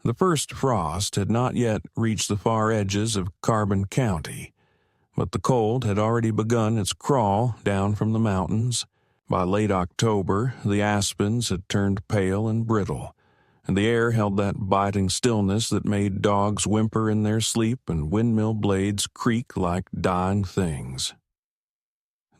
The first frost had not yet reached the far edges of Carbon County, but the cold had already begun its crawl down from the mountains. By late October, the aspens had turned pale and brittle, and the air held that biting stillness that made dogs whimper in their sleep and windmill blades creak like dying things.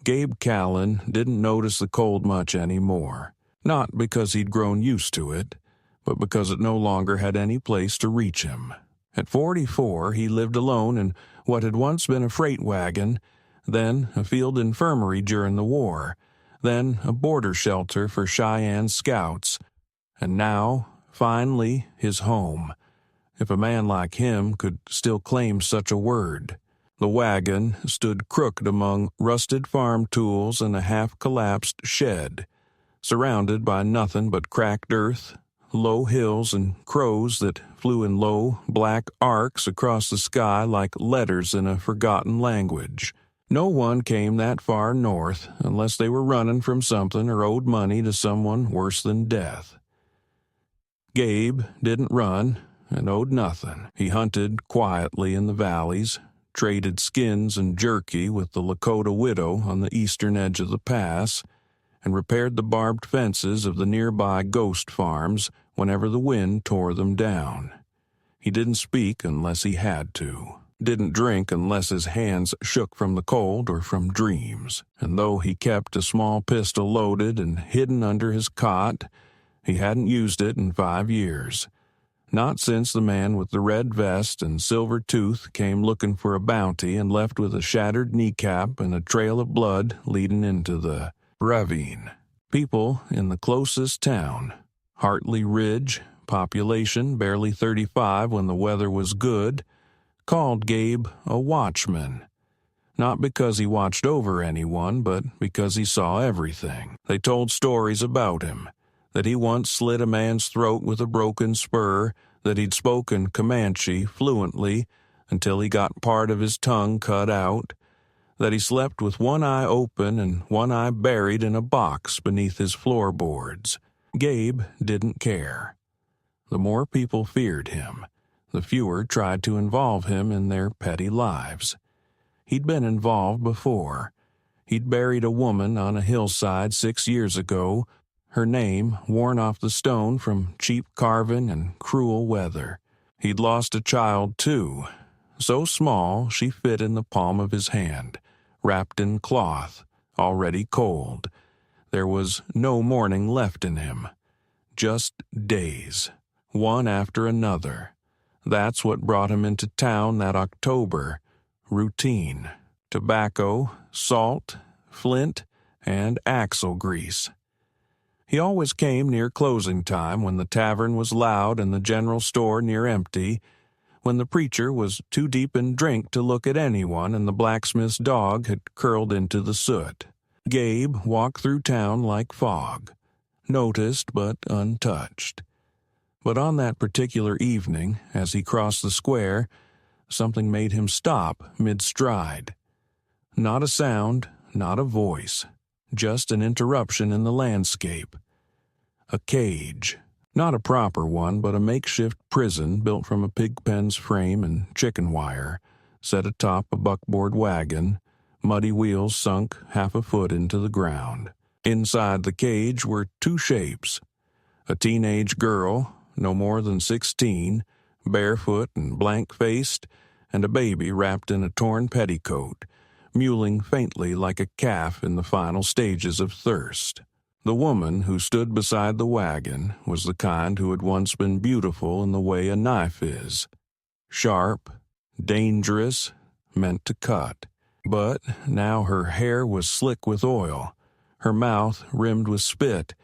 Gabe Callan didn't notice the cold much anymore, not because he'd grown used to it, but because it no longer had any place to reach him. At 44, he lived alone in what had once been a freight wagon, then a field infirmary during the war, then a border shelter for Cheyenne scouts, and now, finally, his home, if a man like him could still claim such a word. The wagon stood crooked among rusted farm tools and a half-collapsed shed, surrounded by nothing but cracked earth, low hills, and crows that flew in low, black arcs across the sky like letters in a forgotten language. No one came that far north unless they were running from something or owed money to someone worse than death. Gabe didn't run and owed nothing. He hunted quietly in the valleys, traded skins and jerky with the Lakota widow on the eastern edge of the pass, and repaired the barbed fences of the nearby ghost farms whenever the wind tore them down. He didn't speak unless he had to, didn't drink unless his hands shook from the cold or from dreams, and though he kept a small pistol loaded and hidden under his cot, he hadn't used it in 5 years. Not since the man with the red vest and silver tooth came looking for a bounty and left with a shattered kneecap and a trail of blood leading into the ravine. People in the closest town, Hartley Ridge, population barely 35 when the weather was good, called Gabe a watchman. Not because he watched over anyone, but because he saw everything. They told stories about him, that he once slit a man's throat with a broken spur, that he'd spoken Comanche fluently until he got part of his tongue cut out, that he slept with one eye open and one eye buried in a box beneath his floorboards. Gabe didn't care. The more people feared him, the fewer tried to involve him in their petty lives. He'd been involved before. He'd buried a woman on a hillside 6 years ago, her name worn off the stone from cheap carving and cruel weather. He'd lost a child, too, so small she fit in the palm of his hand, wrapped in cloth, already cold. There was no mourning left in him. Just days, one after another. That's what brought him into town that October. Routine. Tobacco, salt, flint, and axle grease. He always came near closing time when the tavern was loud and the general store near empty, when the preacher was too deep in drink to look at anyone and the blacksmith's dog had curled into the soot. Gabe walked through town like fog, noticed but untouched. But on that particular evening, as he crossed the square, something made him stop mid-stride. Not a sound, not a voice, just an interruption in the landscape. A cage. Not a proper one, but a makeshift prison built from a pig pen's frame and chicken wire, set atop a buckboard wagon, muddy wheels sunk half a foot into the ground. Inside the cage were two shapes. A teenage girl, no more than 16, barefoot and blank-faced, and a baby wrapped in a torn petticoat, mewling faintly like a calf in the final stages of thirst. The woman who stood beside the wagon was the kind who had once been beautiful in the way a knife is. Sharp, dangerous, meant to cut. But now her hair was slick with oil, her mouth rimmed with spit,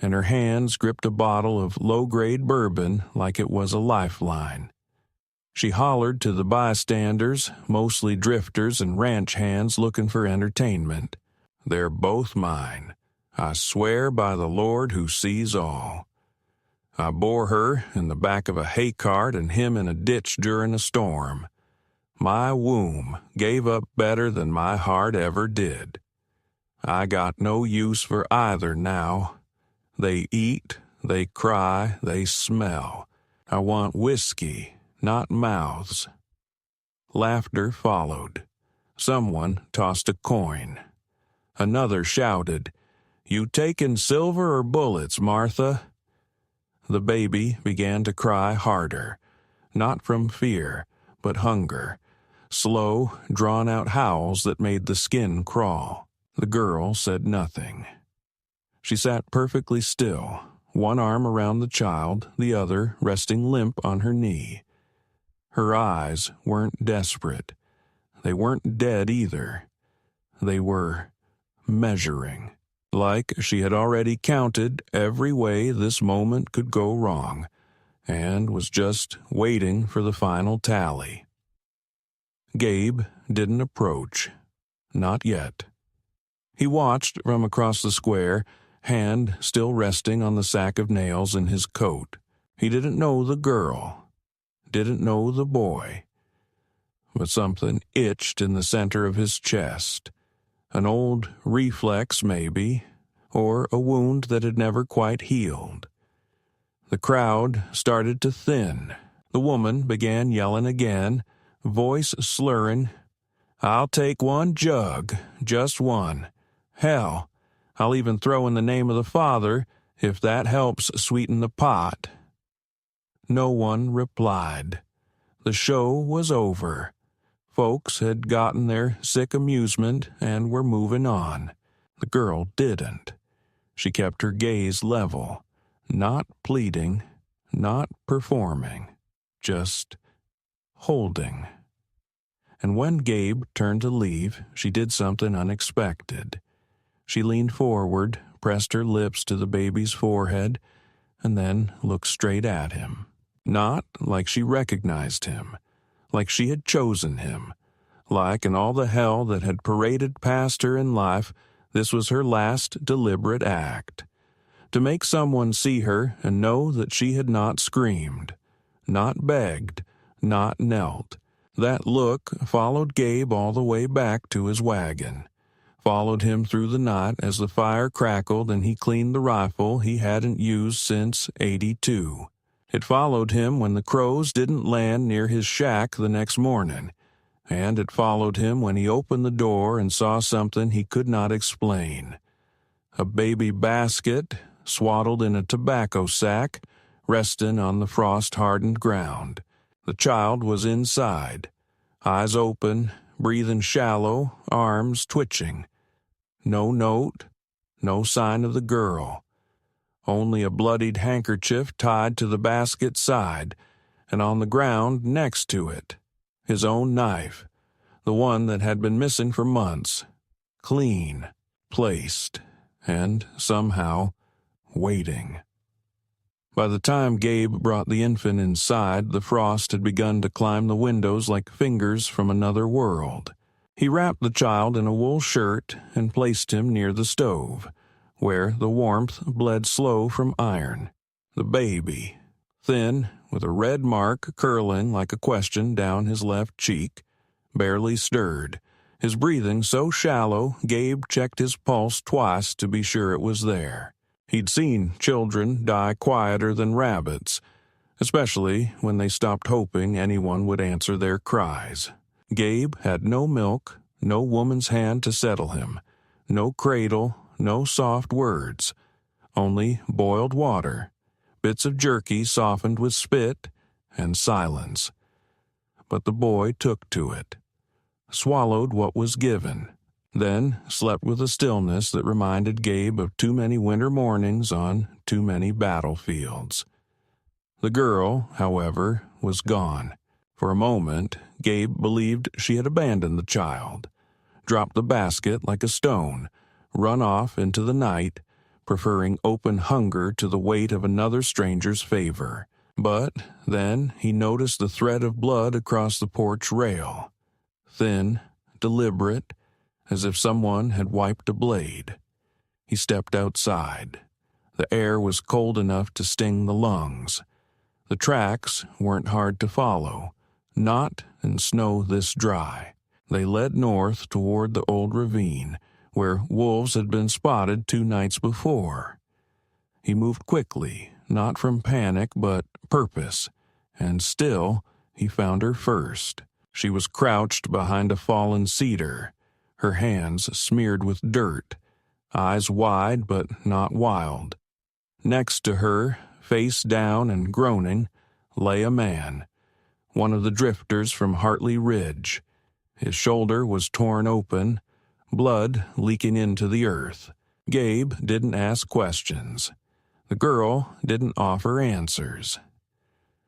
and her hands gripped a bottle of low-grade bourbon like it was a lifeline. She hollered to the bystanders, mostly drifters and ranch hands looking for entertainment. "They're both mine. I swear by the Lord who sees all. I bore her in the back of a hay cart and him in a ditch during a storm. My womb gave up better than my heart ever did. I got no use for either now. They eat, they cry, they smell. I want whiskey, not mouths." Laughter followed. Someone tossed a coin. Another shouted, "You taking silver or bullets, Martha?" The baby began to cry harder, not from fear, but hunger. Slow, drawn-out howls that made the skin crawl. The girl said nothing. She sat perfectly still, one arm around the child, the other resting limp on her knee. Her eyes weren't desperate. They weren't dead either. They were measuring, like she had already counted every way this moment could go wrong, and was just waiting for the final tally. Gabe didn't approach. Not yet. He watched from across the square, hand still resting on the sack of nails in his coat. He didn't know the girl, didn't know the boy, but something itched in the center of his chest. An old reflex, maybe, or a wound that had never quite healed. The crowd started to thin. The woman began yelling again, voice slurring, "I'll take one jug, just one. Hell, I'll even throw in the name of the Father if that helps sweeten the pot." No one replied. The show was over. Folks had gotten their sick amusement and were moving on. The girl didn't. She kept her gaze level, not pleading, not performing, just holding. And when Gabe turned to leave, she did something unexpected. She leaned forward, pressed her lips to the baby's forehead, and then looked straight at him. Not like she recognized him, like she had chosen him, like in all the hell that had paraded past her in life, this was her last deliberate act. To make someone see her and know that she had not screamed, not begged, not knelt. That look followed Gabe all the way back to his wagon, followed him through the night as the fire crackled and he cleaned the rifle he hadn't used since '82. It followed him when the crows didn't land near his shack the next morning, and it followed him when he opened the door and saw something he could not explain. A baby basket, swaddled in a tobacco sack, resting on the frost-hardened ground. The child was inside, eyes open, breathing shallow, arms twitching. No note, no sign of the girl. Only a bloodied handkerchief tied to the basket's side, and on the ground next to it, his own knife, the one that had been missing for months, clean, placed, and somehow waiting. By the time Gabe brought the infant inside, the frost had begun to climb the windows like fingers from another world. He wrapped the child in a wool shirt and placed him near the stove, where the warmth bled slow from iron. The baby, thin, with a red mark curling like a question down his left cheek, barely stirred. His breathing so shallow, Gabe checked his pulse twice to be sure it was there. He'd seen children die quieter than rabbits, especially when they stopped hoping anyone would answer their cries. Gabe had no milk, no woman's hand to settle him, no cradle, no soft words, only boiled water, bits of jerky softened with spit, and silence. But the boy took to it, swallowed what was given, then slept with a stillness that reminded Gabe of too many winter mornings on too many battlefields. The girl, however, was gone. For a moment, Gabe believed she had abandoned the child, dropped the basket like a stone, run off into the night, preferring open hunger to the weight of another stranger's favor. But then he noticed the thread of blood across the porch rail, thin, deliberate, as if someone had wiped a blade. He stepped outside. The air was cold enough to sting the lungs. The tracks weren't hard to follow, not in snow this dry. They led north toward the old ravine, where wolves had been spotted 2 nights before. He moved quickly, not from panic but purpose, and still he found her first. She was crouched behind a fallen cedar, her hands smeared with dirt, eyes wide but not wild. Next to her, face down and groaning, lay a man, one of the drifters from Hartley Ridge. His shoulder was torn open, blood leaking into the earth. Gabe didn't ask questions. The girl didn't offer answers.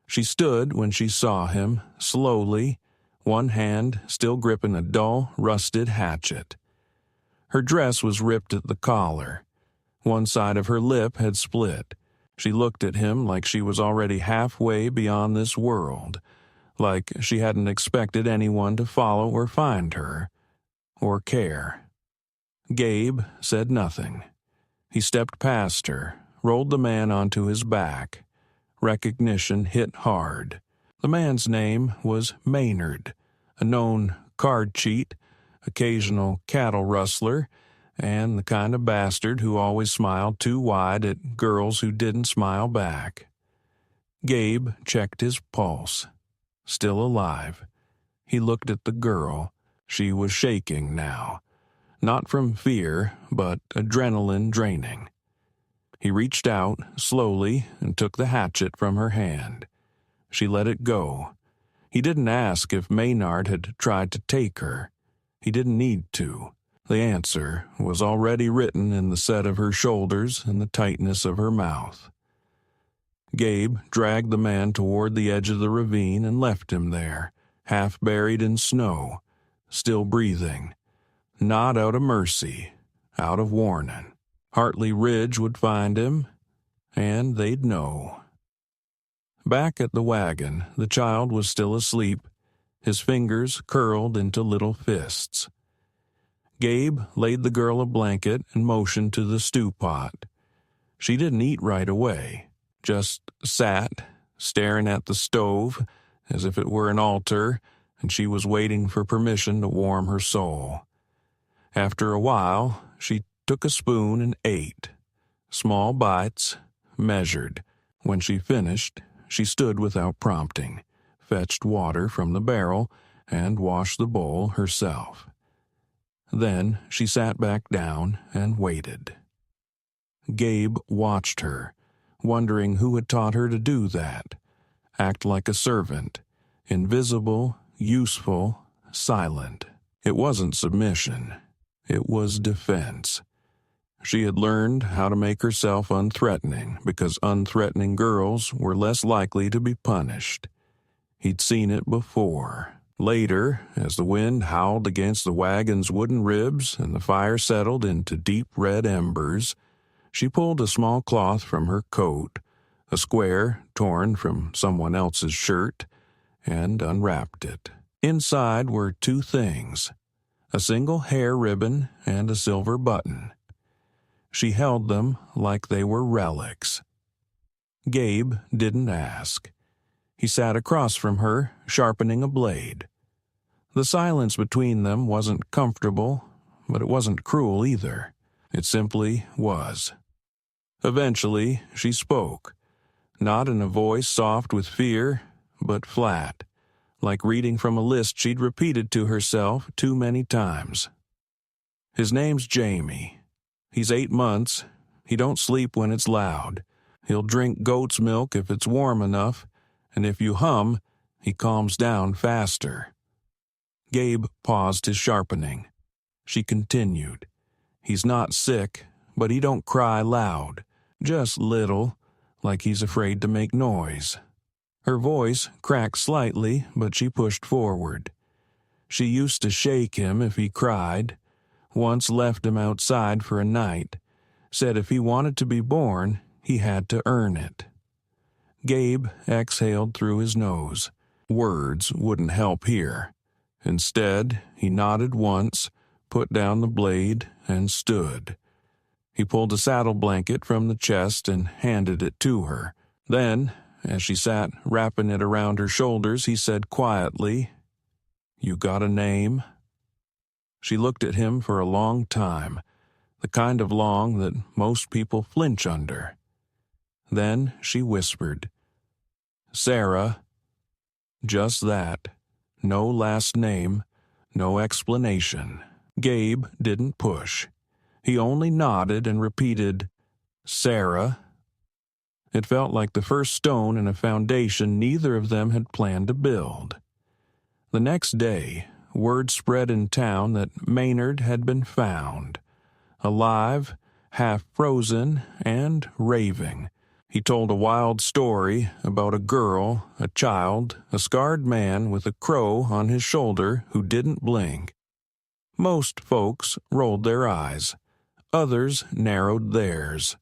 She stood when she saw him, slowly, one hand still gripping a dull, rusted hatchet. Her dress was ripped at the collar. One side of her lip had split. She looked at him like she was already halfway beyond this world, like she hadn't expected anyone to follow or find her, or care. Gabe said nothing. He stepped past her, rolled the man onto his back. Recognition hit hard. The man's name was Maynard, a known card cheat, occasional cattle rustler, and the kind of bastard who always smiled too wide at girls who didn't smile back. Gabe checked his pulse. Still alive. He looked at the girl. She was shaking now. Not from fear, but adrenaline draining. He reached out, slowly, and took the hatchet from her hand. She let it go. He didn't ask if Maynard had tried to take her. He didn't need to. The answer was already written in the set of her shoulders and the tightness of her mouth. Gabe dragged the man toward the edge of the ravine and left him there, half buried in snow, still breathing. Not out of mercy, out of warning. Hartley Ridge would find him, and they'd know. Back at the wagon, the child was still asleep, his fingers curled into little fists. Gabe laid the girl a blanket and motioned to the stew pot. She didn't eat right away, just sat, staring at the stove as if it were an altar, and she was waiting for permission to warm her soul. After a while, she took a spoon and ate. Small bites, measured. When she finished, she stood without prompting, fetched water from the barrel, and washed the bowl herself. Then she sat back down and waited. Gabe watched her, wondering who had taught her to do that. Act like a servant, invisible, useful, silent. It wasn't submission. It was defense. She had learned how to make herself unthreatening because unthreatening girls were less likely to be punished. He'd seen it before. Later, as the wind howled against the wagon's wooden ribs and the fire settled into deep red embers, she pulled a small cloth from her coat, a square torn from someone else's shirt, and unwrapped it. Inside were two things, a single hair ribbon and a silver button. She held them like they were relics. Gabe didn't ask. He sat across from her, sharpening a blade. The silence between them wasn't comfortable, but it wasn't cruel either. It simply was. Eventually, she spoke, not in a voice soft with fear, but flat, like reading from a list she'd repeated to herself too many times. His name's Jamie. He's 8 months. He don't sleep when it's loud. He'll drink goat's milk if it's warm enough, and if you hum, he calms down faster. Gabe paused his sharpening. She continued. He's not sick, but he don't cry loud, just little, like he's afraid to make noise. Her voice cracked slightly, but she pushed forward. She used to shake him if he cried. Once left him outside for a night. Said if he wanted to be born, he had to earn it. Gabe exhaled through his nose. Words wouldn't help here. Instead, he nodded once, put down the blade, and stood. He pulled a saddle blanket from the chest and handed it to her. Then, as she sat wrapping it around her shoulders, he said quietly, "You got a name?" She looked at him for a long time, the kind of long that most people flinch under. Then she whispered, "Sarah," Just that. No last name, no explanation. Gabe didn't push. He only nodded and repeated, "Sarah." It felt like the first stone in a foundation neither of them had planned to build. The next day, word spread in town that Maynard had been found, alive, half frozen, and raving. He told a wild story about a girl, a child, a scarred man with a crow on his shoulder who didn't blink. Most folks rolled their eyes. Others narrowed theirs.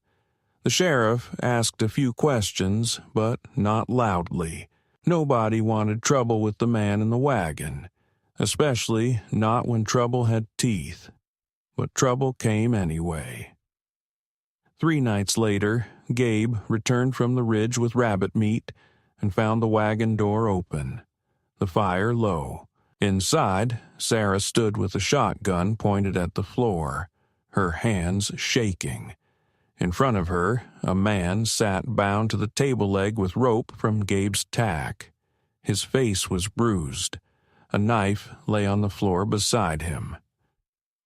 The sheriff asked a few questions, but not loudly. Nobody wanted trouble with the man in the wagon, especially not when trouble had teeth. But trouble came anyway. 3 nights later, Gabe returned from the ridge with rabbit meat and found the wagon door open, the fire low. Inside, Sarah stood with a shotgun pointed at the floor, her hands shaking. In front of her, a man sat bound to the table leg with rope from Gabe's tack. His face was bruised. A knife lay on the floor beside him.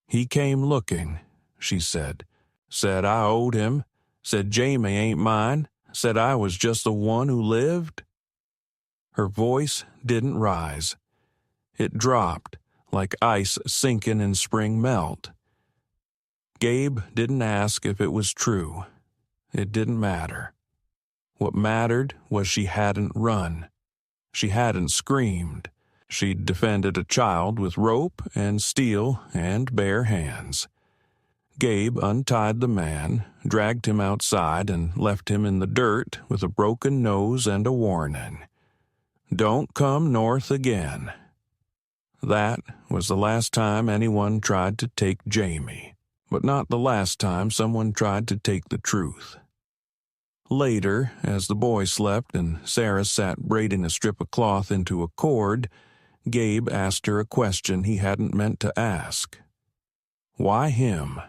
"He came looking," she said. "Said I owed him. Said Jamie ain't mine. Said I was just the one who lived." Her voice didn't rise. It dropped, like ice sinking in spring melt. Gabe didn't ask if it was true. It didn't matter. What mattered was she hadn't run. She hadn't screamed. She'd defended a child with rope and steel and bare hands. Gabe untied the man, dragged him outside, and left him in the dirt with a broken nose and a warning. "Don't come north again." That was the last time anyone tried to take Jamie, but not the last time someone tried to take the truth. Later, as the boy slept and Sarah sat braiding a strip of cloth into a cord, Gabe asked her a question he hadn't meant to ask. Why him?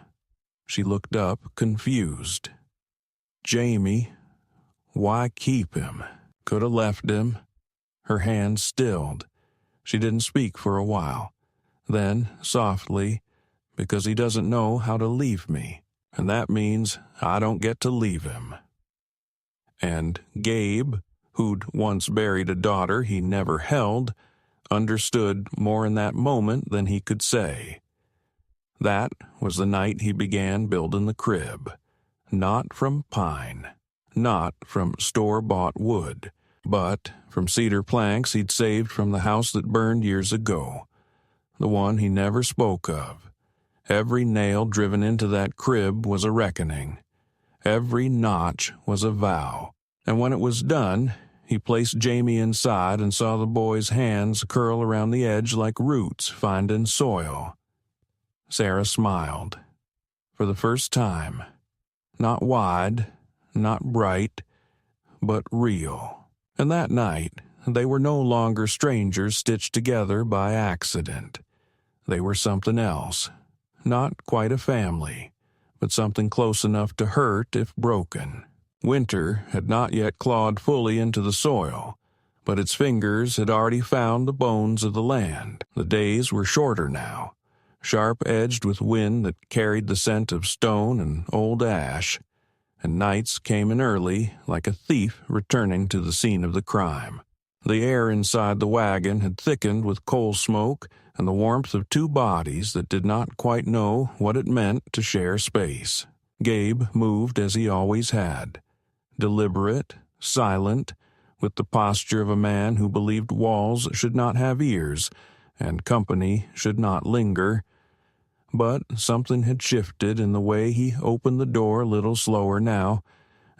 She looked up, confused. Jamie, why keep him? Could have left him. Her hand stilled. She didn't speak for a while. Then, softly, "Because he doesn't know how to leave me, and that means I don't get to leave him." And Gabe, who'd once buried a daughter he never held, understood more in that moment than he could say. That was the night he began building the crib. Not from pine, not from store-bought wood, but from cedar planks he'd saved from the house that burned years ago, the one he never spoke of. Every nail driven into that crib was a reckoning. Every notch was a vow. And when it was done, he placed Jamie inside and saw the boy's hands curl around the edge like roots finding soil. Sarah smiled. For the first time. Not wide, not bright, but real. And that night, they were no longer strangers stitched together by accident. They were something else. Not quite a family, but something close enough to hurt if broken. Winter had not yet clawed fully into the soil, but its fingers had already found the bones of the land. The days were shorter now, sharp-edged with wind that carried the scent of stone and old ash, and nights came in early like a thief returning to the scene of the crime. The air inside the wagon had thickened with coal smoke and the warmth of 2 bodies that did not quite know what it meant to share space. Gabe moved as he always had, deliberate, silent, with the posture of a man who believed walls should not have ears and company should not linger. But something had shifted in the way he opened the door a little slower now,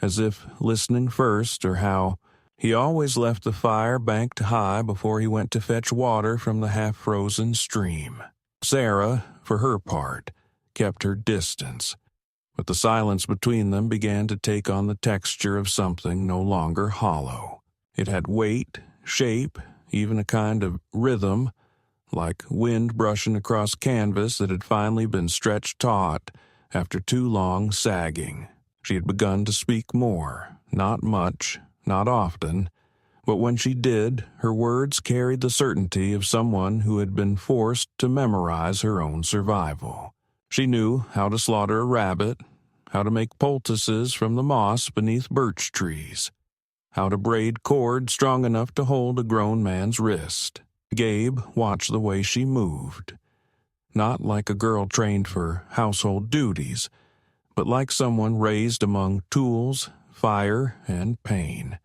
as if listening first, or how he always left the fire banked high before he went to fetch water from the half-frozen stream. Sarah, for her part, kept her distance, but the silence between them began to take on the texture of something no longer hollow. It had weight, shape, even a kind of rhythm, like wind brushing across canvas that had finally been stretched taut after too long sagging. She had begun to speak more, not much, not often, But when she did, her words carried the certainty of someone who had been forced to memorize her own survival. She knew how to slaughter a rabbit, how to make poultices from the moss beneath birch trees, how to braid cord strong enough to hold a grown man's wrist. Gabe watched the way she moved. Not like a girl trained for household duties, but like someone raised among tools, fire, and pain.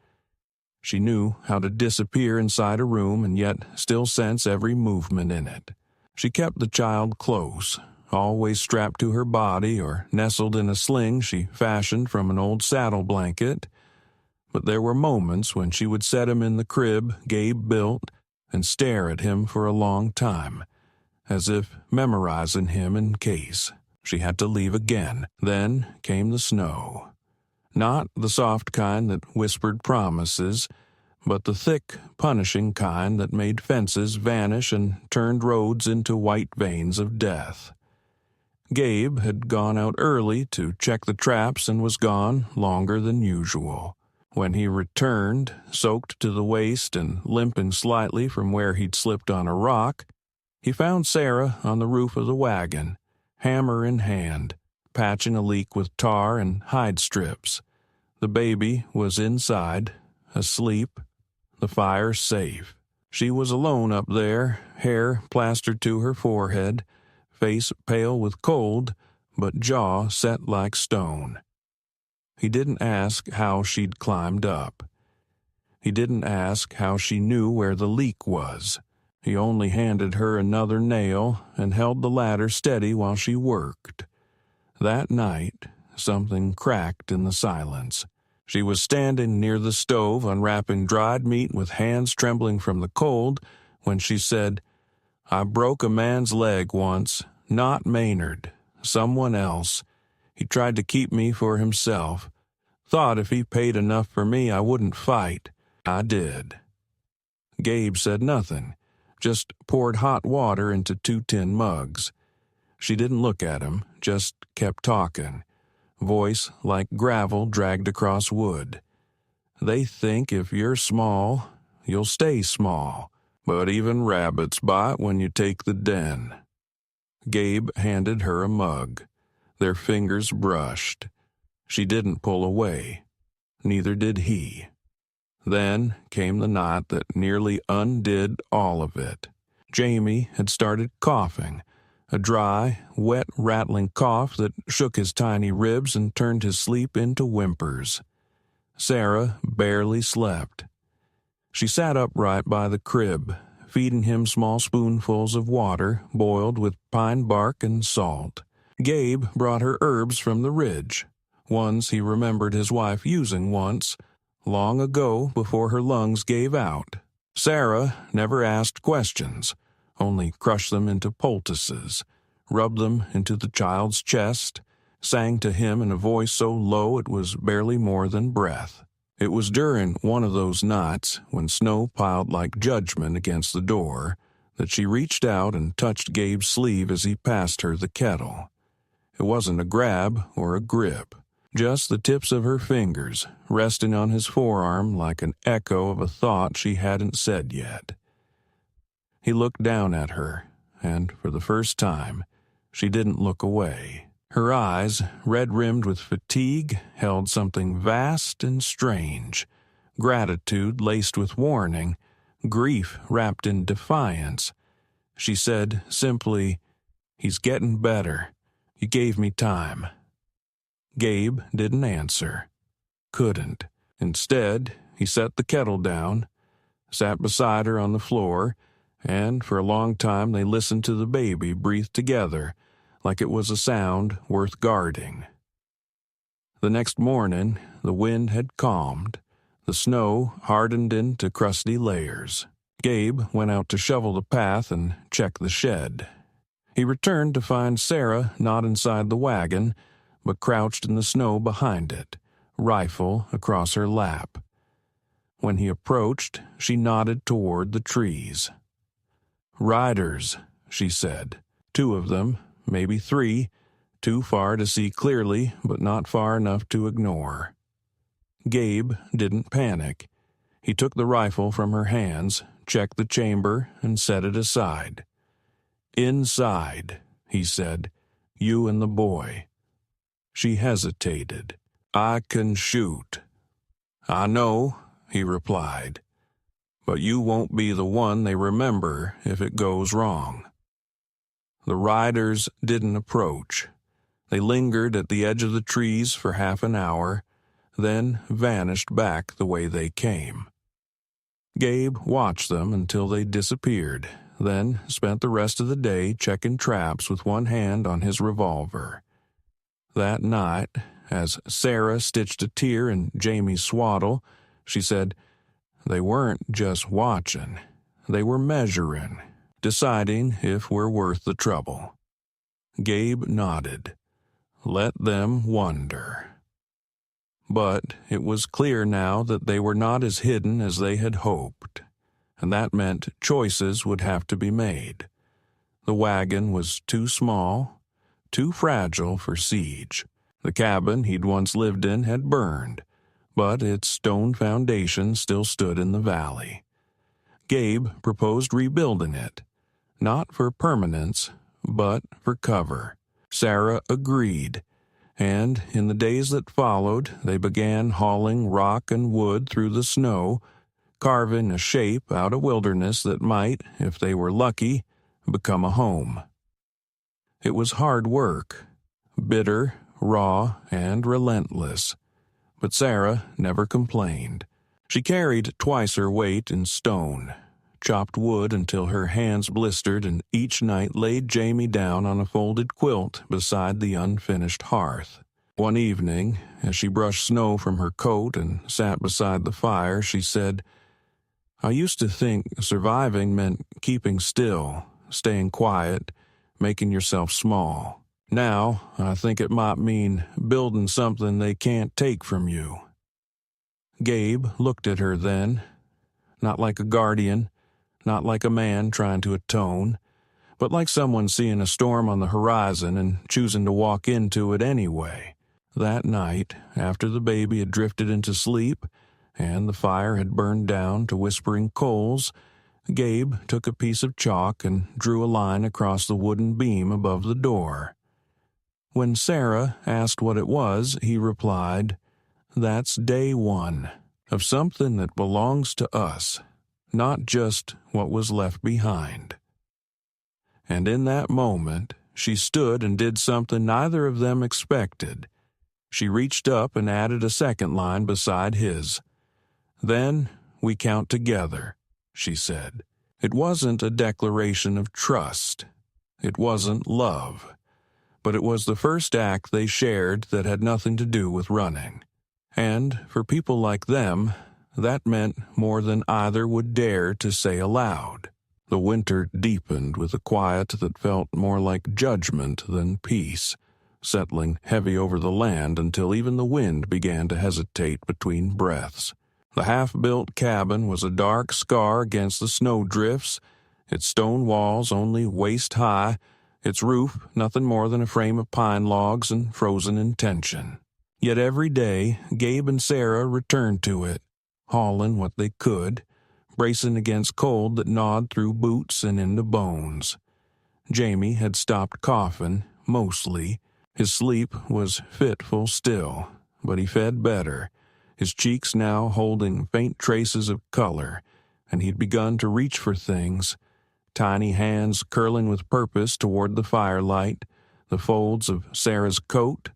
She knew how to disappear inside a room and yet still sense every movement in it. She kept the child close, always strapped to her body or nestled in a sling she fashioned from an old saddle blanket. But there were moments when she would set him in the crib Gabe built and stare at him for a long time, as if memorizing him in case she had to leave again. Then came the snow. Not the soft kind that whispered promises, but the thick, punishing kind that made fences vanish and turned roads into white veins of death. Gabe had gone out early to check the traps and was gone longer than usual. When he returned, soaked to the waist and limping slightly from where he'd slipped on a rock, he found Sarah on the roof of the wagon, hammer in hand, patching a leak with tar and hide strips. The baby was inside, asleep, the fire safe. She was alone up there, hair plastered to her forehead, face pale with cold, but jaw set like stone. He didn't ask how she'd climbed up. He didn't ask how she knew where the leak was. He only handed her another nail and held the ladder steady while she worked. That night, something cracked in the silence. She was standing near the stove unwrapping dried meat with hands trembling from the cold when she said, "I broke a man's leg once, not Maynard, someone else. He tried to keep me for himself. Thought if he paid enough for me I wouldn't fight. I did." Gabe said nothing, just poured hot water into 2 tin mugs. She didn't look at him, just kept talking. Voice like gravel dragged across wood. "They think if you're small, you'll stay small. But even rabbits bite when you take the den." Gabe handed her a mug. Their fingers brushed. She didn't pull away. Neither did he. Then came the night that nearly undid all of it. Jamie had started coughing, a dry, wet, rattling cough that shook his tiny ribs and turned his sleep into whimpers. Sarah barely slept. She sat upright by the crib, feeding him small spoonfuls of water boiled with pine bark and salt. Gabe brought her herbs from the ridge, ones he remembered his wife using once, long ago before her lungs gave out. Sarah never asked questions, only crushed them into poultices, rubbed them into the child's chest, sang to him in a voice so low it was barely more than breath. It was during one of those nights, when snow piled like judgment against the door, that she reached out and touched Gabe's sleeve as he passed her the kettle. It wasn't a grab or a grip, just the tips of her fingers resting on his forearm like an echo of a thought she hadn't said yet. He looked down at her, and for the first time, she didn't look away. Her eyes, red-rimmed with fatigue, held something vast and strange, gratitude laced with warning, grief wrapped in defiance. She said simply, "He's getting better. You gave me time." Gabe didn't answer. Couldn't. Instead, he set the kettle down, sat beside her on the floor, and for a long time they listened to the baby breathe together, like it was a sound worth guarding. The next morning, the wind had calmed. The snow hardened into crusty layers. Gabe went out to shovel the path and check the shed. He returned to find Sarah not inside the wagon, but crouched in the snow behind it, rifle across her lap. When he approached, she nodded toward the trees. "Riders," she said. "2 of them, maybe 3, too far to see clearly, but not far enough to ignore." Gabe didn't panic. He took the rifle from her hands, checked the chamber, and set it aside. "Inside," he said. "You and the boy." She hesitated. "I can shoot." "I know," he replied. "But you won't be the one they remember if it goes wrong." The riders didn't approach. They lingered at the edge of the trees for half an hour, then vanished back the way they came. Gabe watched them until they disappeared, then spent the rest of the day checking traps with one hand on his revolver. That night, as Sarah stitched a tear in Jamie's swaddle, she said, "They weren't just watching, they were measuring, deciding if we're worth the trouble." Gabe nodded. Let them wonder. But it was clear now that they were not as hidden as they had hoped, and that meant choices would have to be made. The wagon was too small, too fragile for siege. The cabin he'd once lived in had burned, but its stone foundation still stood in the valley. Gabe proposed rebuilding it, not for permanence, but for cover. Sarah agreed, and in the days that followed, they began hauling rock and wood through the snow, carving a shape out of wilderness that might, if they were lucky, become a home. It was hard work, bitter, raw, and relentless, but Sarah never complained. She carried twice her weight in stone, chopped wood until her hands blistered, and each night laid Jamie down on a folded quilt beside the unfinished hearth. One evening, as she brushed snow from her coat and sat beside the fire, she said, "I used to think surviving meant keeping still, staying quiet, making yourself small. Now, I think it might mean building something they can't take from you." Gabe looked at her then, not like a guardian, not like a man trying to atone, but like someone seeing a storm on the horizon and choosing to walk into it anyway. That night, after the baby had drifted into sleep and the fire had burned down to whispering coals, Gabe took a piece of chalk and drew a line across the wooden beam above the door. When Sarah asked what it was, he replied, "That's day one of something that belongs to us, not just what was left behind." And in that moment, she stood and did something neither of them expected. She reached up and added a second line beside his. "Then we count together," she said. It wasn't a declaration of trust. It wasn't love. But it was the first act they shared that had nothing to do with running. And for people like them, that meant more than either would dare to say aloud. The winter deepened with a quiet that felt more like judgment than peace, settling heavy over the land until even the wind began to hesitate between breaths. The half-built cabin was a dark scar against the snowdrifts, its stone walls only waist-high, its roof nothing more than a frame of pine logs and frozen in tension. Yet every day, Gabe and Sarah returned to it, hauling what they could, bracing against cold that gnawed through boots and into bones. Jamie had stopped coughing, mostly. His sleep was fitful still, but he fed better, his cheeks now holding faint traces of color, and he'd begun to reach for things, tiny hands curling with purpose toward the firelight, the folds of Sarah's coat,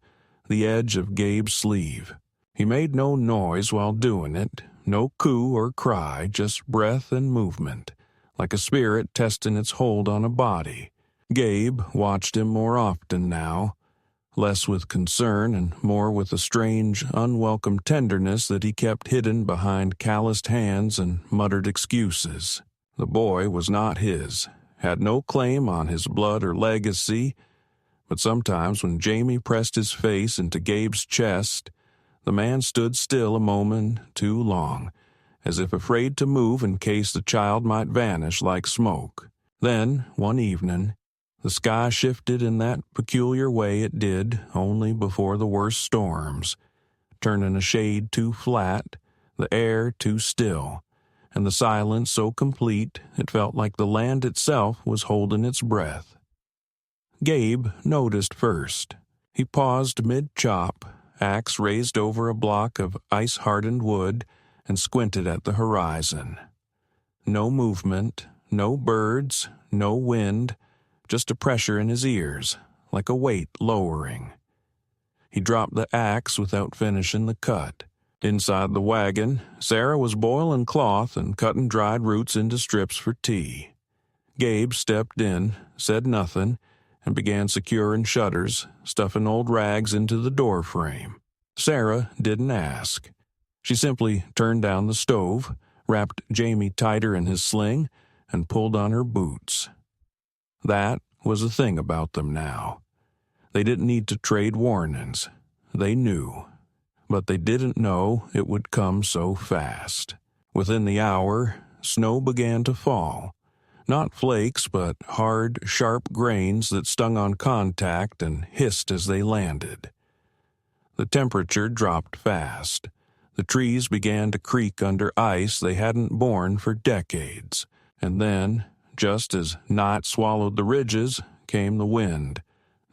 the edge of Gabe's sleeve. He made no noise while doing it, no coo or cry, just breath and movement, like a spirit testing its hold on a body. Gabe watched him more often now, less with concern and more with a strange, unwelcome tenderness that he kept hidden behind calloused hands and muttered excuses. The boy was not his, had no claim on his blood or legacy, but sometimes when Jamie pressed his face into Gabe's chest, the man stood still a moment too long, as if afraid to move in case the child might vanish like smoke. Then, one evening, the sky shifted in that peculiar way it did only before the worst storms, turning a shade too flat, the air too still, and the silence so complete it felt like the land itself was holding its breath. Gabe noticed first. He paused mid-chop, axe raised over a block of ice-hardened wood, and squinted at the horizon. No movement, no birds, no wind, just a pressure in his ears, like a weight lowering. He dropped the axe without finishing the cut. Inside the wagon, Sarah was boiling cloth and cutting dried roots into strips for tea. Gabe stepped in, said nothing, and began securing shutters, stuffing old rags into the door frame. Sarah didn't ask. She simply turned down the stove, wrapped Jamie tighter in his sling, and pulled on her boots. That was the thing about them now. They didn't need to trade warnings. They knew. But they didn't know it would come so fast. Within the hour, snow began to fall. Not flakes, but hard, sharp grains that stung on contact and hissed as they landed. The temperature dropped fast. The trees began to creak under ice they hadn't borne for decades. And then, just as night swallowed the ridges, came the wind.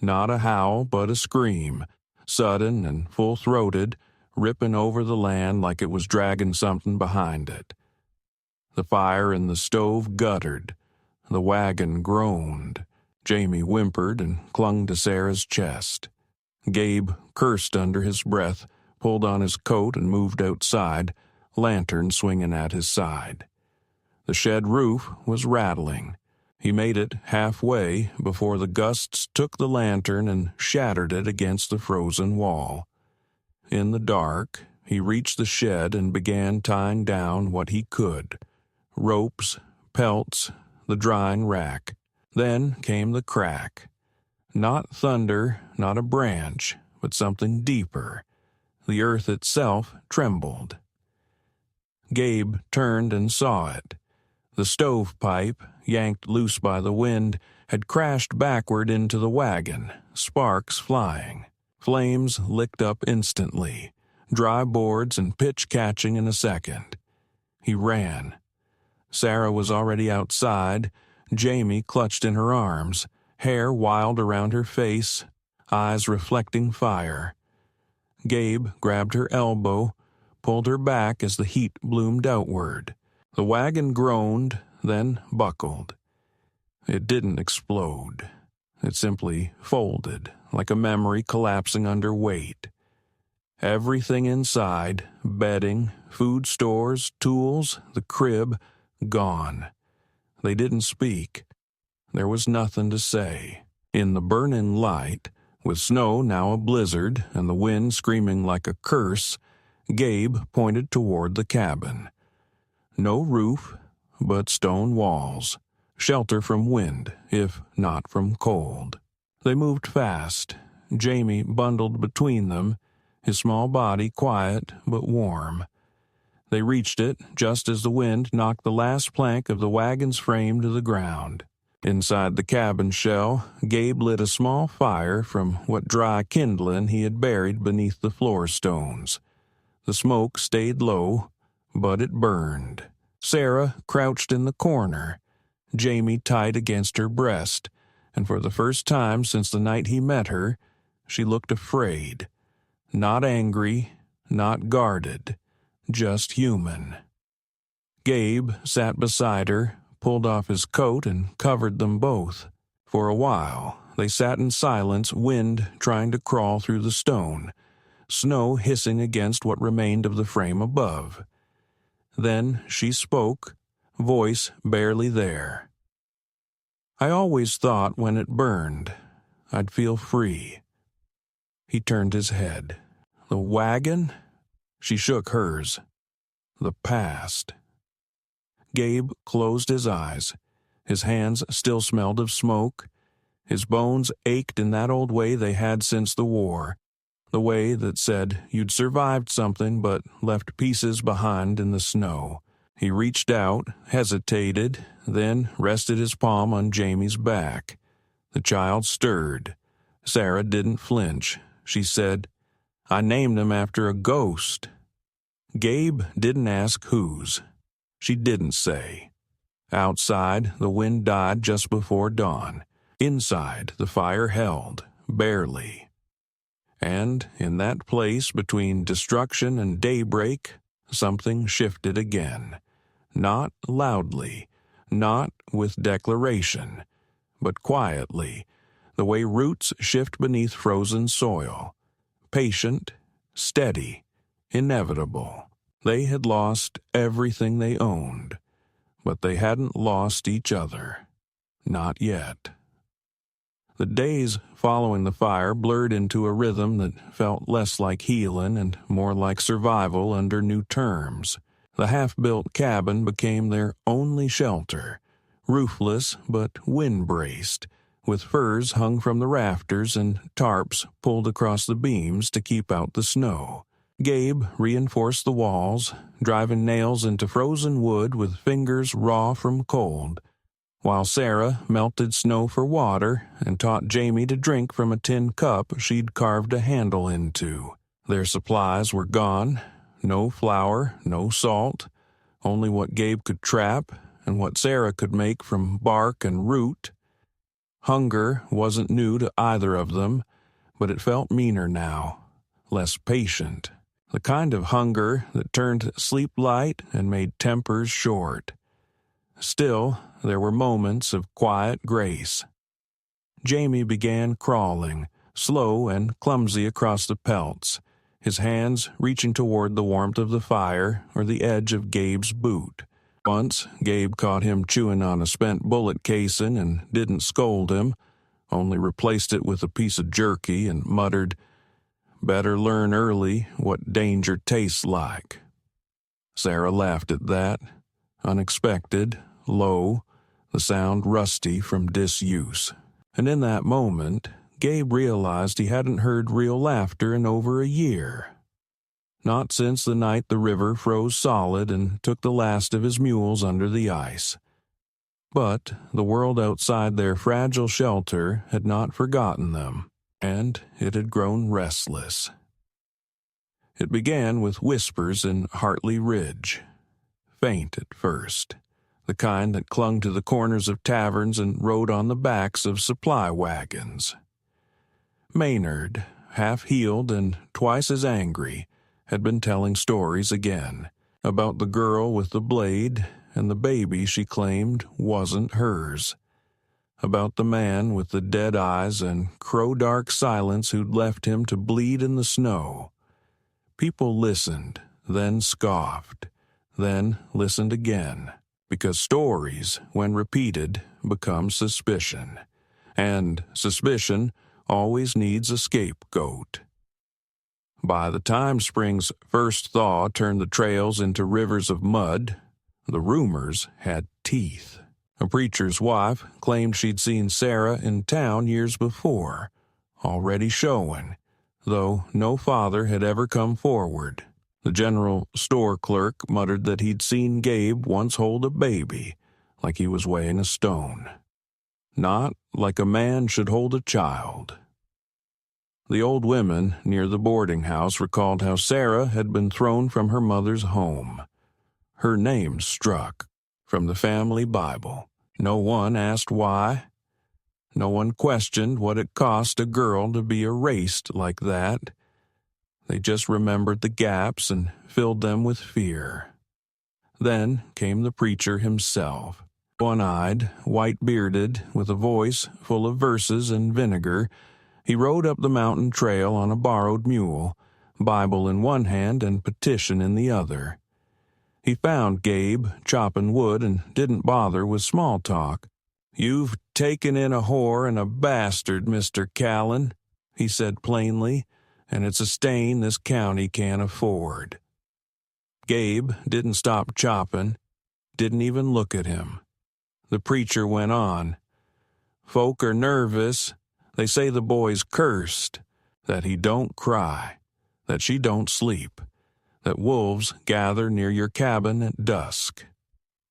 Not a howl, but a scream, sudden and full-throated, ripping over the land like it was dragging something behind it. The fire in the stove guttered. The wagon groaned. Jamie whimpered and clung to Sarah's chest. Gabe cursed under his breath, pulled on his coat and moved outside, lantern swinging at his side. The shed roof was rattling. He made it halfway before the gusts took the lantern and shattered it against the frozen wall. In the dark, he reached the shed and began tying down what he could. Ropes, pelts, the drying rack. Then came the crack. Not thunder, not a branch, but something deeper. The earth itself trembled. Gabe turned and saw it. The stovepipe, yanked loose by the wind, had crashed backward into the wagon, sparks flying. Flames licked up instantly, dry boards and pitch catching in a second. He ran. Sarah was already outside, Jamie clutched in her arms, hair wild around her face, eyes reflecting fire. Gabe grabbed her elbow, pulled her back as the heat bloomed outward. The wagon groaned, then buckled. It didn't explode. It simply folded, like a memory collapsing under weight. Everything inside, bedding, food stores, tools, the crib, gone. They didn't speak. There was nothing to say. In the burning light, with snow now a blizzard and the wind screaming like a curse, Gabe pointed toward the cabin. No roof, but stone walls. Shelter from wind, if not from cold. They moved fast. Jamie bundled between them, his small body quiet but warm. They reached it just as the wind knocked the last plank of the wagon's frame to the ground. Inside the cabin shell, Gabe lit a small fire from what dry kindling he had buried beneath the floor stones. The smoke stayed low, but it burned. Sarah crouched in the corner, Jamie tight against her breast, and for the first time since the night he met her, she looked afraid. Not angry, not guarded, just human. Gabe sat beside her, pulled off his coat and covered them both. For a while, they sat in silence, wind trying to crawl through the stone, snow hissing against what remained of the frame above. Then she spoke, voice barely there. "I always thought when it burned, I'd feel free." He turned his head. "The wagon?" She shook hers. "The past." Gabe closed his eyes. His hands still smelled of smoke. His bones ached in that old way they had since the war. The way that said you'd survived something but left pieces behind in the snow. He reached out, hesitated, then rested his palm on Jamie's back. The child stirred. Sarah didn't flinch. She said, "I named him after a ghost." Gabe didn't ask whose. She didn't say. Outside, the wind died just before dawn. Inside, the fire held, barely. And in that place between destruction and daybreak, something shifted again. Not loudly, not with declaration, but quietly, the way roots shift beneath frozen soil. Patient, steady, inevitable. They had lost everything they owned, but they hadn't lost each other. Not yet. The days following the fire blurred into a rhythm that felt less like healing and more like survival under new terms. The half-built cabin became their only shelter, roofless but wind-braced, with furs hung from the rafters and tarps pulled across the beams to keep out the snow. Gabe reinforced the walls, driving nails into frozen wood with fingers raw from cold, while Sarah melted snow for water and taught Jamie to drink from a tin cup she'd carved a handle into. Their supplies were gone. No flour, no salt, only what Gabe could trap and what Sarah could make from bark and root. Hunger wasn't new to either of them, but it felt meaner now, less patient. The kind of hunger that turned sleep light and made tempers short. Still, there were moments of quiet grace. Jamie began crawling, slow and clumsy across the pelts, his hands reaching toward the warmth of the fire or the edge of Gabe's boot. Once, Gabe caught him chewing on a spent bullet casing and didn't scold him, only replaced it with a piece of jerky and muttered, "Better learn early what danger tastes like." Sarah laughed at that, unexpected, low, the sound rusty from disuse. And in that moment, Gabe realized he hadn't heard real laughter in over a year. Not since the night the river froze solid and took the last of his mules under the ice. But the world outside their fragile shelter had not forgotten them, and it had grown restless. It began with whispers in Hartley Ridge, faint at first, the kind that clung to the corners of taverns and rode on the backs of supply wagons. Maynard, half-healed and twice as angry, had been telling stories again, about the girl with the blade and the baby she claimed wasn't hers, about the man with the dead eyes and crow-dark silence who'd left him to bleed in the snow. People listened, then scoffed, then listened again, because stories, when repeated, become suspicion, and suspicion always needs a scapegoat. By the time spring's first thaw turned the trails into rivers of mud, the rumors had teeth. A preacher's wife claimed she'd seen Sarah in town years before, already showing, though no father had ever come forward. The general store clerk muttered that he'd seen Gabe once hold a baby, like he was weighing a stone. Not like a man should hold a child. The old women near the boarding house recalled how Sarah had been thrown from her mother's home. Her name struck from the family Bible. No one asked why. No one questioned what it cost a girl to be erased like that. They just remembered the gaps and filled them with fear. Then came the preacher himself, one-eyed, white-bearded, with a voice full of verses and vinegar. He rode up the mountain trail on a borrowed mule, Bible in one hand and petition in the other. He found Gabe chopping wood and didn't bother with small talk. "You've taken in a whore and a bastard, Mr. Callan," he said plainly, "and it's a stain this county can't afford." Gabe didn't stop chopping, didn't even look at him. The preacher went on. "Folk are nervous. They say the boy's cursed, that he don't cry, that she don't sleep, that wolves gather near your cabin at dusk."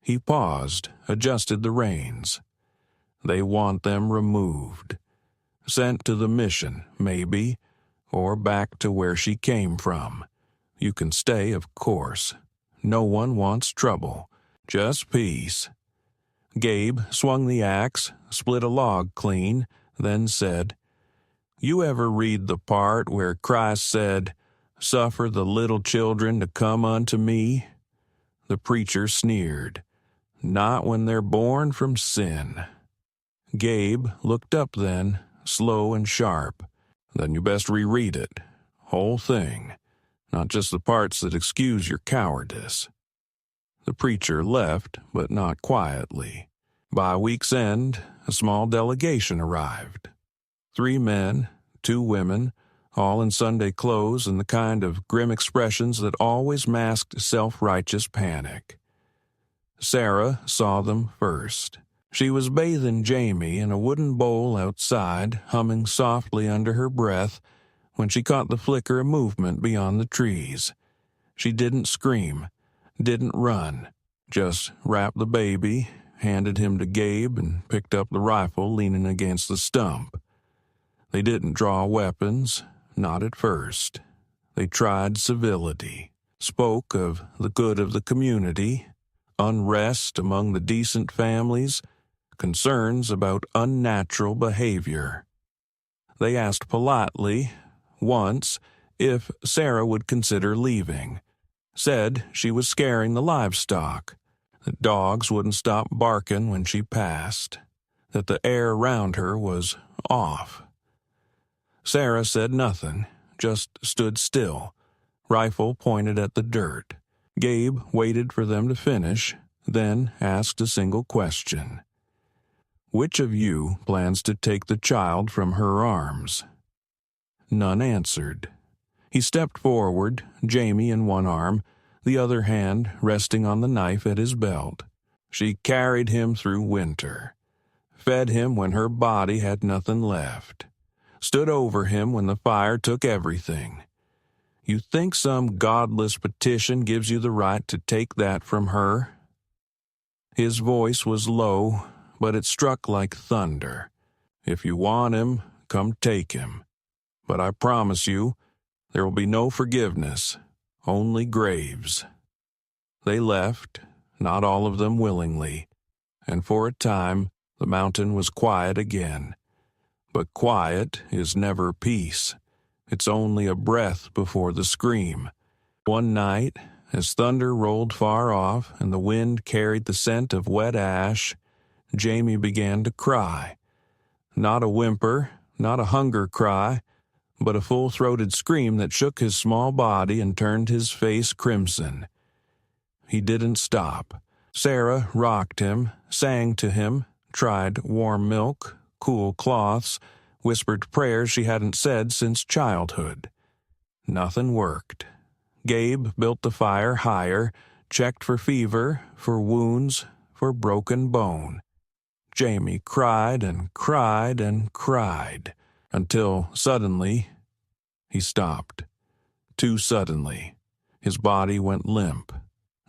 He paused, adjusted the reins. "They want them removed. Sent to the mission, maybe, or back to where she came from. You can stay, of course. No one wants trouble. Just peace." Gabe swung the axe, split a log clean, then said, "You ever read the part where Christ said, 'Suffer the little children to come unto me'?" The preacher sneered. "Not when they're born from sin." Gabe looked up then, slow and sharp. "Then you best reread it. Whole thing. Not just the parts that excuse your cowardice." The preacher left, but not quietly. By week's end, a small delegation arrived. 3 men, 2 women, all in Sunday clothes and the kind of grim expressions that always masked self-righteous panic. Sarah saw them first. She was bathing Jamie in a wooden bowl outside, humming softly under her breath, when she caught the flicker of movement beyond the trees. She didn't scream, didn't run, just wrapped the baby, handed him to Gabe, and picked up the rifle leaning against the stump. They didn't draw weapons, not at first. They tried civility, spoke of the good of the community, unrest among the decent families, concerns about unnatural behavior. They asked politely, once, if Sarah would consider leaving. Said she was scaring the livestock, that dogs wouldn't stop barking when she passed, that the air around her was off. Sarah said nothing, just stood still, rifle pointed at the dirt. Gabe waited for them to finish, then asked a single question. "Which of you plans to take the child from her arms?" None answered. He stepped forward, Jamie in one arm, the other hand resting on the knife at his belt. She carried him through winter, fed him when her body had nothing left, stood over him when the fire took everything. You think some godless petition gives you the right to take that from her? His voice was low, but it struck like thunder. "If you want him, come take him. But I promise you, there will be no forgiveness, only graves." They left, not all of them willingly, and for a time the mountain was quiet again. But quiet is never peace. It's only a breath before the scream. One night, as thunder rolled far off and the wind carried the scent of wet ash, Jamie began to cry. Not a whimper, not a hunger cry, but a full-throated scream that shook his small body and turned his face crimson. He didn't stop. Sarah rocked him, sang to him, tried warm milk, cool cloths, whispered prayers she hadn't said since childhood. Nothing worked. Gabe built the fire higher, checked for fever, for wounds, for broken bone. Jamie cried and cried and cried, until suddenly he stopped. Too suddenly. His body went limp.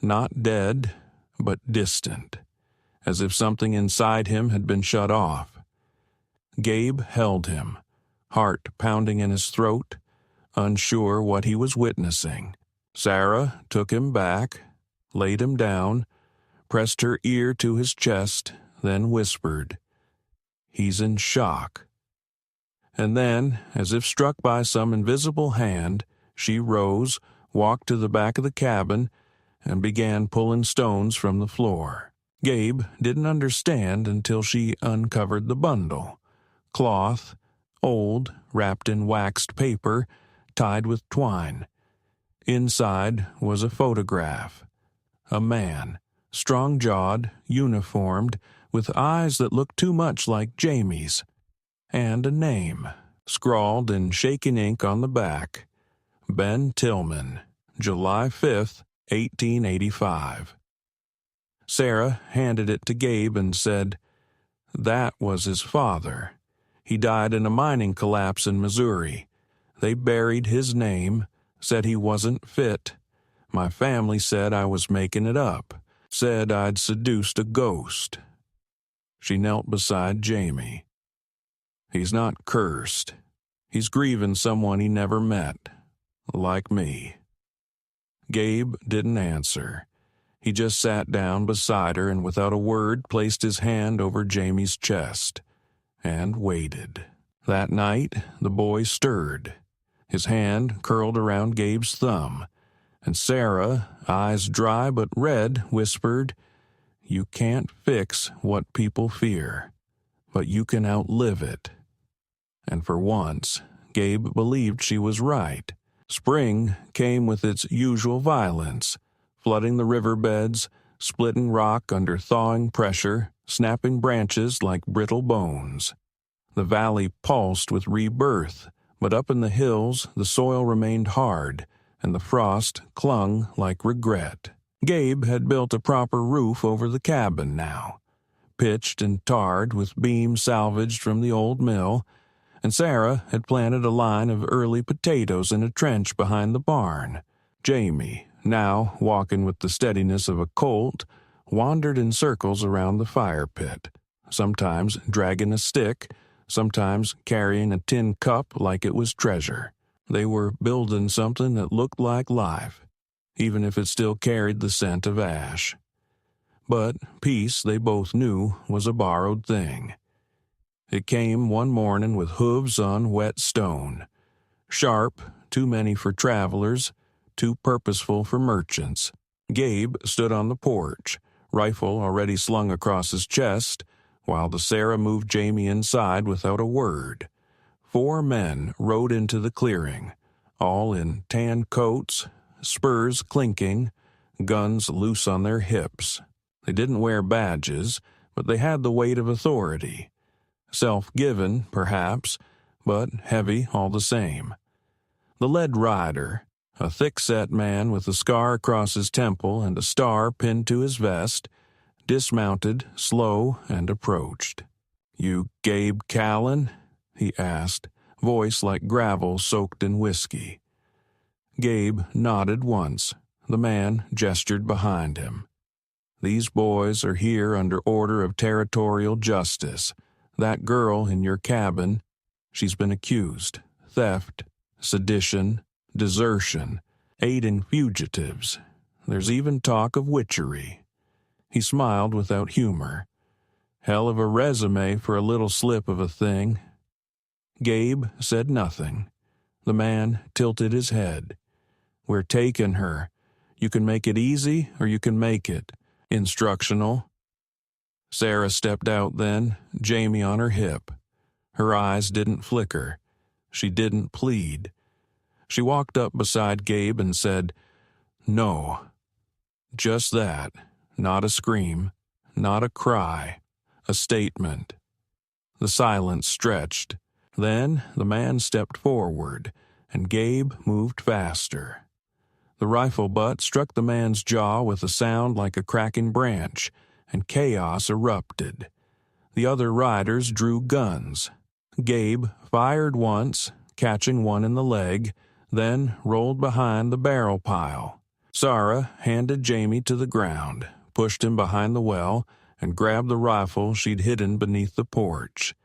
Not dead, but distant, as if something inside him had been shut off. Gabe held him, heart pounding in his throat, unsure what he was witnessing. Sarah took him back, laid him down, pressed her ear to his chest, then whispered, "He's in shock." And then, as if struck by some invisible hand, she rose, walked to the back of the cabin, and began pulling stones from the floor. Gabe didn't understand until she uncovered the bundle. Cloth, old, wrapped in waxed paper, tied with twine. Inside was a photograph. A man, strong-jawed, uniformed, with eyes that looked too much like Jamie's, and a name, scrawled in shaking ink on the back. Ben Tillman, July 5th, 1885. Sarah handed it to Gabe and said, "That was his father. He died in a mining collapse in Missouri. They buried his name, said he wasn't fit. My family said I was making it up, said I'd seduced a ghost." She knelt beside Jamie. "He's not cursed. He's grieving someone he never met, like me." Gabe didn't answer. He just sat down beside her and without a word placed his hand over Jamie's chest and waited. That night, the boy stirred. His hand curled around Gabe's thumb, and Sarah, eyes dry but red, whispered, "You can't fix what people fear, but you can outlive it." And for once, Gabe believed she was right. Spring came with its usual violence, flooding the riverbeds, splitting rock under thawing pressure, snapping branches like brittle bones. The valley pulsed with rebirth, but up in the hills the soil remained hard, and the frost clung like regret. Gabe had built a proper roof over the cabin now, pitched and tarred with beams salvaged from the old mill, and Sarah had planted a line of early potatoes in a trench behind the barn. Jamie, now walking with the steadiness of a colt, wandered in circles around the fire pit, sometimes dragging a stick, sometimes carrying a tin cup like it was treasure. They were building something that looked like life, even if it still carried the scent of ash. But peace, they both knew, was a borrowed thing. It came one morning with hooves on wet stone. Sharp, too many for travelers, too purposeful for merchants. Gabe stood on the porch, rifle already slung across his chest, while the Sarah moved Jamie inside without a word. 4 men rode into the clearing, all in tan coats, spurs clinking, guns loose on their hips. They didn't wear badges, but they had the weight of authority. Self-given, perhaps, but heavy all the same. The lead rider, a thick-set man with a scar across his temple and a star pinned to his vest, dismounted, slow, and approached. "You Gabe Callan?" he asked, voice like gravel soaked in whiskey. Gabe nodded once. The man gestured behind him. "These boys are here under order of territorial justice. That girl in your cabin, she's been accused. Theft, sedition, desertion, aiding fugitives. There's even talk of witchery." He smiled without humor. "Hell of a resume for a little slip of a thing." Gabe said nothing. The man tilted his head. "We're taking her. You can make it easy or you can make it instructional." Sarah stepped out then, Jamie on her hip. Her eyes didn't flicker. She didn't plead. She walked up beside Gabe and said, "No." Just that. Not a scream, not a cry, a statement. The silence stretched. Then the man stepped forward, and Gabe moved faster. The rifle butt struck the man's jaw with a sound like a cracking branch, and chaos erupted. The other riders drew guns. Gabe fired once, catching one in the leg, then rolled behind the barrel pile. Sarah handed Jamie to the ground, pushed him behind the well, and grabbed the rifle she'd hidden beneath the porch.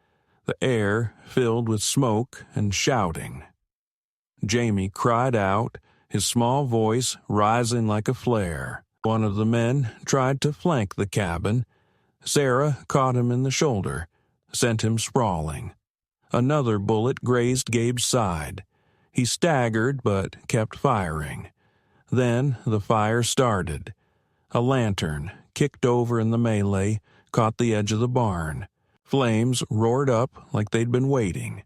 The air filled with smoke and shouting. Jamie cried out, his small voice rising like a flare. One of the men tried to flank the cabin. Sarah caught him in the shoulder, sent him sprawling. Another bullet grazed Gabe's side. He staggered but kept firing. Then the fire started. A lantern, kicked over in the melee, caught the edge of the barn. Flames roared up like they'd been waiting.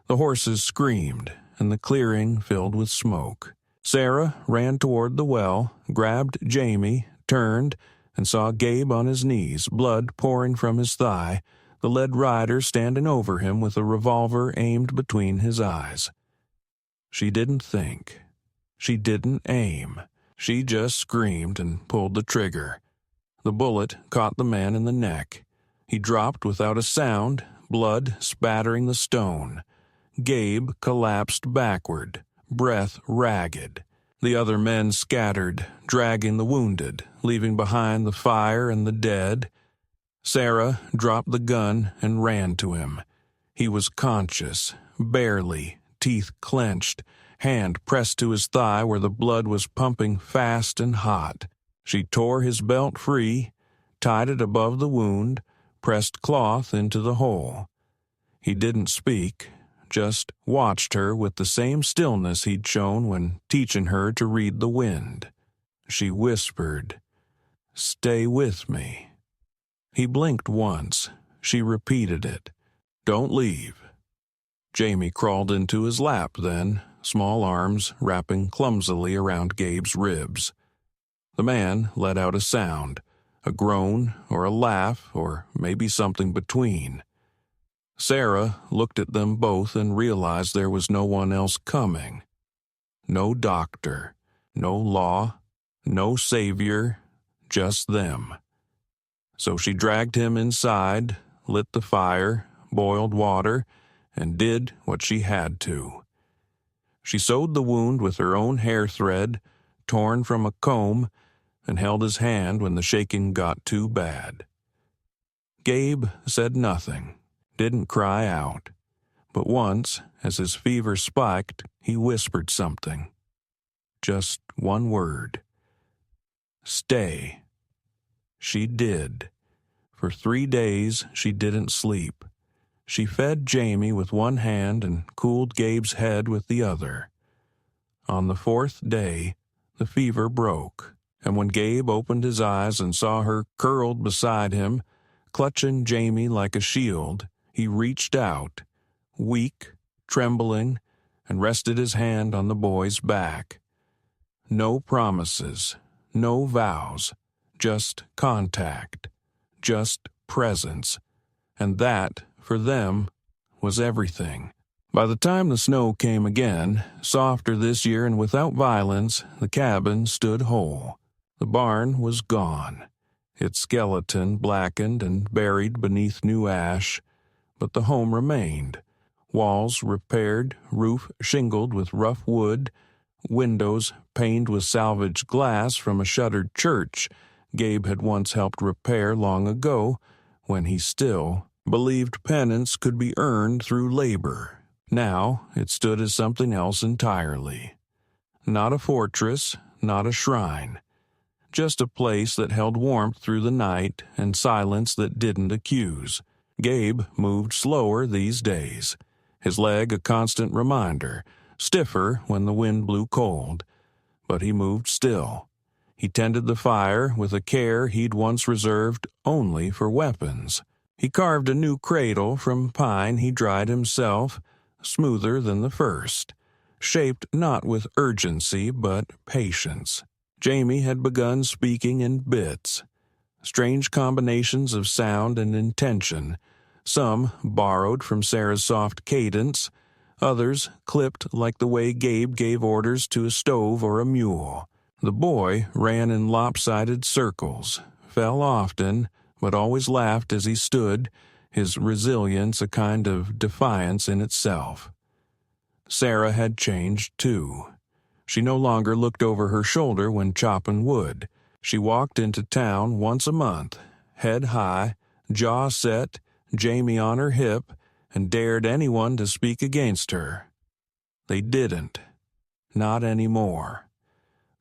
The horses screamed, and the clearing filled with smoke. Sarah ran toward the well, grabbed Jamie, turned, and saw Gabe on his knees, blood pouring from his thigh, the lead rider standing over him with a revolver aimed between his eyes. She didn't think. She didn't aim. She just screamed and pulled the trigger. The bullet caught the man in the neck. He dropped without a sound, blood spattering the stone. Gabe collapsed backward, breath ragged. The other men scattered, dragging the wounded, leaving behind the fire and the dead. Sarah dropped the gun and ran to him. He was conscious, barely, teeth clenched, hand pressed to his thigh where the blood was pumping fast and hot. She tore his belt free, tied it above the wound, pressed cloth into the hole. He didn't speak, just watched her with the same stillness he'd shown when teaching her to read the wind. She whispered, "Stay with me." He blinked once. She repeated it, "Don't leave." Jamie crawled into his lap then, small arms wrapping clumsily around Gabe's ribs. The man let out a sound, a groan or a laugh or maybe something between. Sarah looked at them both and realized there was no one else coming. No doctor, no law, no savior, just them. So she dragged him inside, lit the fire, boiled water, and did what she had to. She sewed the wound with her own hair thread, torn from a comb, and held his hand when the shaking got too bad. Gabe said nothing, didn't cry out, but once, as his fever spiked, he whispered something. Just one word. "Stay." She did. For 3 days she didn't sleep. She fed Jamie with one hand and cooled Gabe's head with the other. On the 4th day, the fever broke, and when Gabe opened his eyes and saw her curled beside him, clutching Jamie like a shield, he reached out, weak, trembling, and rested his hand on the boy's back. No promises, no vows, just contact, just presence, and that, for them, was everything. By the time the snow came again, softer this year and without violence, the cabin stood whole. The barn was gone, its skeleton blackened and buried beneath new ash, but the home remained. Walls repaired, roof shingled with rough wood, windows paned with salvaged glass from a shuttered church Gabe had once helped repair long ago, when he still believed penance could be earned through labor. Now it stood as something else entirely. Not a fortress, not a shrine. Just a place that held warmth through the night and silence that didn't accuse. Gabe moved slower these days, his leg a constant reminder, stiffer when the wind blew cold. But he moved still. He tended the fire with a care he'd once reserved only for weapons. He carved a new cradle from pine he dried himself, smoother than the first, shaped not with urgency but patience. Jamie had begun speaking in bits, strange combinations of sound and intention, some borrowed from Sarah's soft cadence, others clipped like the way Gabe gave orders to a stove or a mule. The boy ran in lopsided circles, fell often, but always laughed as he stood, his resilience a kind of defiance in itself. Sarah had changed, too. She no longer looked over her shoulder when chopping wood. She walked into town once a month, head high, jaw set, Jamie on her hip, and dared anyone to speak against her. They didn't. Not anymore.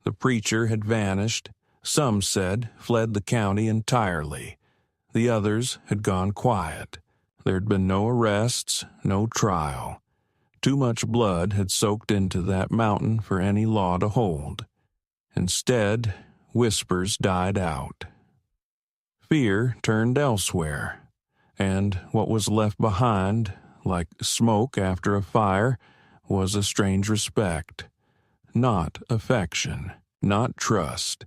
The preacher had vanished. Some said fled the county entirely. The others had gone quiet. There'd been no arrests, no trial. Too much blood had soaked into that mountain for any law to hold. Instead, whispers died out. Fear turned elsewhere, and what was left behind, like smoke after a fire, was a strange respect. Not affection, not trust,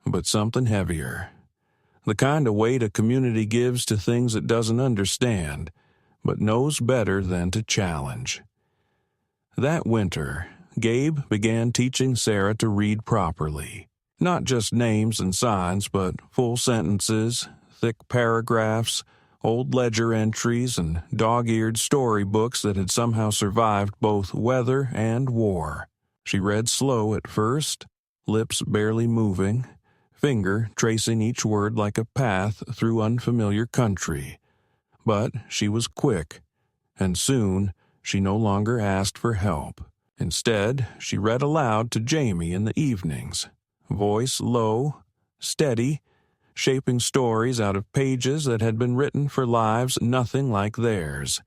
but something heavier. The kind of weight a community gives to things it doesn't understand, but knows better than to challenge. That winter, Gabe began teaching Sarah to read properly. Not just names and signs, but full sentences, thick paragraphs, old ledger entries, and dog-eared storybooks that had somehow survived both weather and war. She read slow at first, lips barely moving, finger tracing each word like a path through unfamiliar country. But she was quick, and soon she no longer asked for help. Instead, she read aloud to Jamie in the evenings, voice low, steady, shaping stories out of pages that had been written for lives nothing like theirs,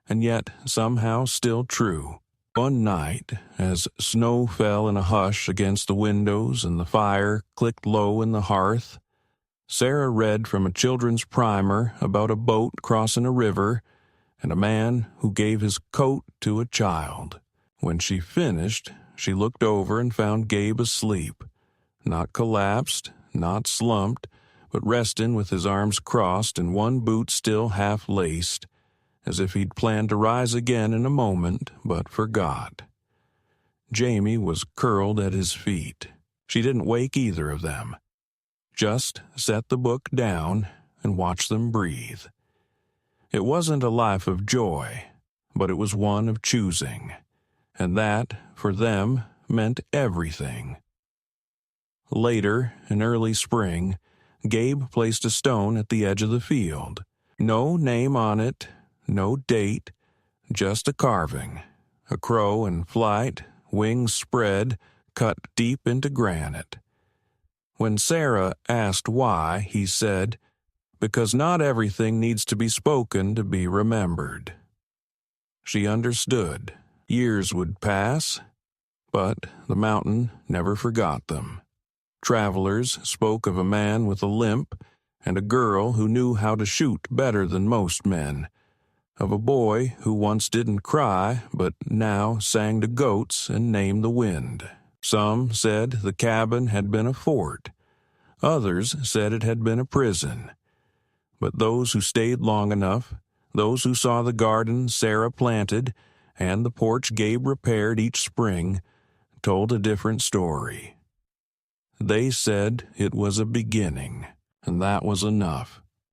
and yet somehow still true. One night, as snow fell in a hush against the windows and the fire clicked low in the hearth, Sarah read from a children's primer about a boat crossing a river and a man who gave his coat to a child. When she finished, she looked over and found Gabe asleep, not collapsed, not slumped, but resting with his arms crossed and one boot still half laced, as if he'd planned to rise again in a moment, but forgot. Jamie was curled at his feet. She didn't wake either of them. Just set the book down and watch them breathe. It wasn't a life of joy, but it was one of choosing, and that, for them, meant everything. Later, in early spring, Gabe placed a stone at the edge of the field. No name on it, no date, just a carving. A crow in flight, wings spread, cut deep into granite. When Sarah asked why, he said, "Because not everything needs to be spoken to be remembered." She understood. Years would pass, but the mountain never forgot them. Travelers spoke of a man with a limp and a girl who knew how to shoot better than most men, of a boy who once didn't cry but now sang to goats and named the wind. Some said the cabin had been a fort. Others said it had been a prison. But those who stayed long enough, those who saw the garden Sarah planted and the porch Gabe repaired each spring, told a different story. They said it was a beginning, and that was enough.